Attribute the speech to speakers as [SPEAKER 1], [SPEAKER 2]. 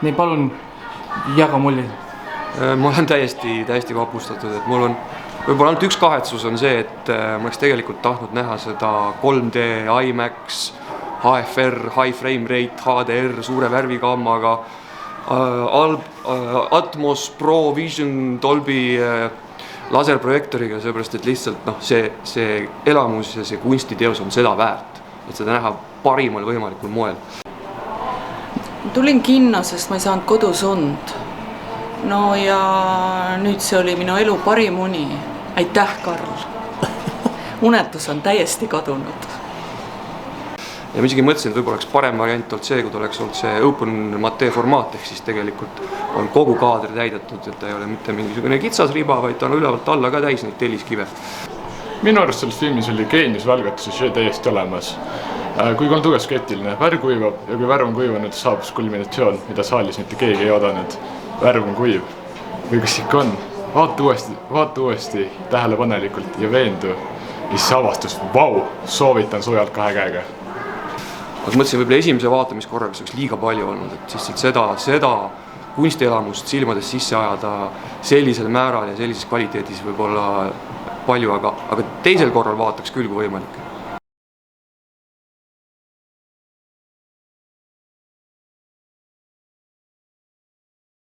[SPEAKER 1] nii palun jaga mulje.
[SPEAKER 2] Ma olen täiesti vapustatud, et mul on võib-olla ainult üks kahetsus on see, et ma oleks tegelikult tahtnud näha seda 3D, IMAX, HFR, High Frame Rate, HDR, suure värvigammaga, Atmos, Pro Vision, Dolby laserprojektoriga, seepärast et lihtsalt see elamus ja see kunstiteos on seda väärt, et seda näha parimal võimalikul moel.
[SPEAKER 3] Tulin kinno, sest ma ei saanud kodus und. No ja nüüd see oli minu elu parim uni. Aitäh, Karl! Unetus on täiesti kadunud.
[SPEAKER 2] Ja ma isegi mõtlesin, et võib-olla oleks parem variant olnud see, kui oleks olnud see open mate formaat, ehk siis tegelikult on kogu kaadri täidetud, et ta ei ole mitte mingisugune kitsas riba, vaid ta on ülevalt alla ka täis neid telliskive.
[SPEAKER 4] Minu arust selles filmis oli geeniusvalgatuse see täiesti olemas. Kui on tugev skeptiline, värv kuivab ja kui värv on kuivanud, saabus kulminatsioon, mida saalis mitte keegi ei oodanud. Värv on kuiv. Või kas ikka on? Vaata uuesti tähelepanelikult ja veendu. Ja siis avastus, vau, soovitan soojalt 2 käega.
[SPEAKER 2] Aga mõtlesin, võib-olla esimese vaatamiskorraga see oleks liiga palju olnud, et siis seda kunstielamust silmades sisse ajada sellisel määral ja sellises kvaliteedis võib-olla palju, aga teisel korral vaataks küll kui võimalik.